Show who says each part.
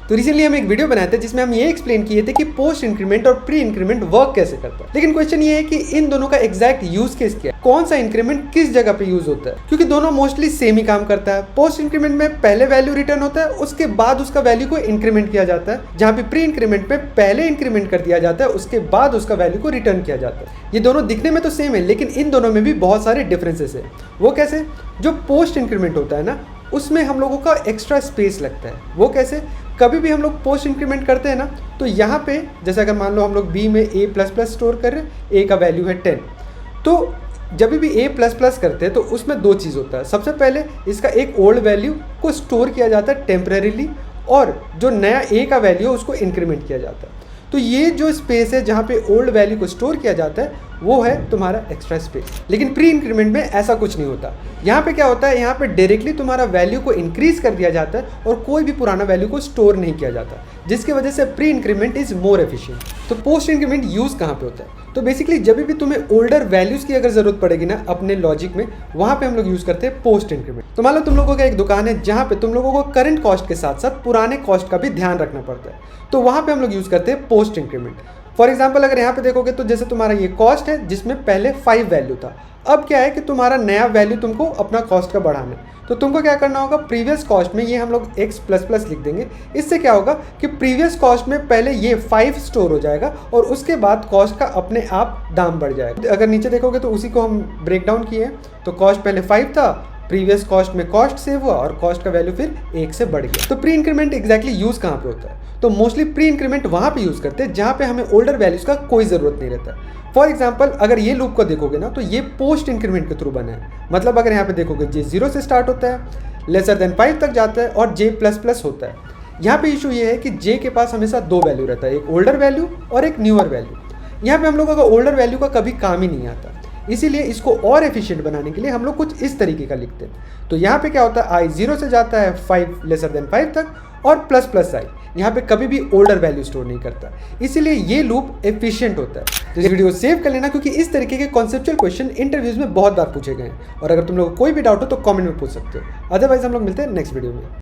Speaker 1: तो रिसेंटली हम एक वीडियो बनाए थे जिसमें हम ये एक्सप्लेन किए थे कि पोस्ट इंक्रीमेंट और प्री इंक्रीमेंट वर्क कैसे करता है। लेकिन क्वेश्चन ये है कि इन दोनों का एग्जैक्ट यूज केस क्या है, कौन सा इंक्रीमेंट किस जगह पे यूज होता है, क्योंकि दोनों मोस्टली सेम ही काम करता है। पोस्ट इंक्रीमेंट में पहले वैल्यू रिटर्न होता है, उसके बाद उसका वैल्यू को इंक्रीमेंट किया जाता है, जहां पे प्री इंक्रीमेंट में पहले इंक्रीमेंट कर दिया जाता है, उसके बाद उसका वैल्यू को रिटर्न किया जाता है। ये दोनों दिखने में तो सेम है, लेकिन इन दोनों में भी बहुत सारे डिफरेंसेस है। वो कैसे? जो पोस्ट इंक्रीमेंट होता है ना, उसमें हम लोगों का एक्स्ट्रा स्पेस लगता है। वो कैसे? कभी भी हम लोग पोस्ट इंक्रीमेंट करते हैं ना, तो यहाँ पे जैसे अगर मान लो हम लोग बी में ए प्लस प्लस स्टोर कर रहे हैं, ए का वैल्यू है 10, तो जब भी ए प्लस प्लस करते हैं तो उसमें दो चीज़ होता है। सबसे पहले इसका एक ओल्ड वैल्यू को स्टोर किया जाता है टेम्परेरीली, और जो नया ए का वैल्यू है उसको इंक्रीमेंट किया जाता है। तो ये जो स्पेस है जहाँ पे ओल्ड वैल्यू को स्टोर किया जाता है वो है तुम्हारा एक्स्ट्रा स्पेस। लेकिन प्री इंक्रीमेंट में ऐसा कुछ नहीं होता। यहाँ पे क्या होता है, यहाँ पे डायरेक्टली तुम्हारा वैल्यू को इंक्रीज कर दिया जाता है और कोई भी पुराना वैल्यू को स्टोर नहीं किया जाता, जिसकी वजह से pre increment is more efficient. तो पोस्ट इंक्रीमेंट यूज कहाँ पे होता है? तो बेसिकली जब भी तुम्हें ओल्डर वैल्यूज की अगर जरूरत पड़ेगी ना अपने लॉजिक में, वहाँ पे हम लोग यूज करते हैं पोस्ट इंक्रीमेंट। तो मान लो तुम लोगों का एक दुकान है जहाँ पे तुम लोगों को करंट कॉस्ट के साथ साथ पुराने कॉस्ट का भी ध्यान रखना पड़ता है, तो वहाँ पे हम लोग यूज करते हैं पोस्ट इंक्रीमेंट। फॉर एग्जाम्पल अगर यहाँ पे देखोगे तो जैसे तुम्हारा ये कॉस्ट है जिसमें पहले 5 वैल्यू था, अब क्या है कि तुम्हारा नया वैल्यू तुमको अपना कॉस्ट का बढ़ाना है, तो तुमको क्या करना होगा, प्रीवियस कॉस्ट में ये हम लोग x प्लस प्लस लिख देंगे। इससे क्या होगा कि प्रीवियस कॉस्ट में पहले ये 5 स्टोर हो जाएगा और उसके बाद कॉस्ट का अपने आप दाम बढ़ जाएगा। अगर नीचे देखोगे तो उसी को हम ब्रेक डाउन किए हैं, तो कॉस्ट पहले 5 था, प्रीवियस कॉस्ट में कॉस्ट सेव हुआ और कॉस्ट का वैल्यू फिर 1 से बढ़ गया। तो प्री इंक्रीमेंट एग्जैक्टली यूज कहाँ पे होता है? तो मोस्टली प्री इंक्रीमेंट वहाँ पे यूज करते हैं जहाँ पे हमें ओल्डर वैल्यूज का कोई ज़रूरत नहीं रहता। फॉर एग्जाम्पल अगर ये लूप को देखोगे ना, तो ये पोस्ट इंक्रीमेंट के थ्रू बना है। मतलब अगर यहाँ पे देखोगे जे 0 से स्टार्ट होता है, लेसर देन 5 तक जाता है और जे प्लस प्लस होता है। यहाँ पे इशू ये है कि जे के पास हमेशा 2 वैल्यू रहता है, एक ओल्डर वैल्यू और एक न्यूअर वैल्यू। यहाँ पे हम लोगों का ओल्डर वैल्यू का कभी काम ही नहीं आता, इसीलिए इसको और एफिशिएंट बनाने के लिए हम लोग कुछ इस तरीके का लिखते हैं। तो यहाँ पे क्या होता है, आई 0 से जाता है 5 लेसर देन 5 तक, और प्लस प्लस आई यहाँ पे कभी भी ओल्डर वैल्यू स्टोर नहीं करता, इसीलिए ये लूप एफिशिएंट होता है। तो ये वीडियो सेव कर लेना, क्योंकि इस तरीके के कॉन्सेप्चुअल क्वेश्चन इंटरव्यूज में बहुत बार पूछे गए हैं, और अगर तुम लोग को कोई भी डाउट हो तो कमेंट में पूछ सकते हो। अदरवाइज हम लोग मिलते हैं नेक्स्ट वीडियो में।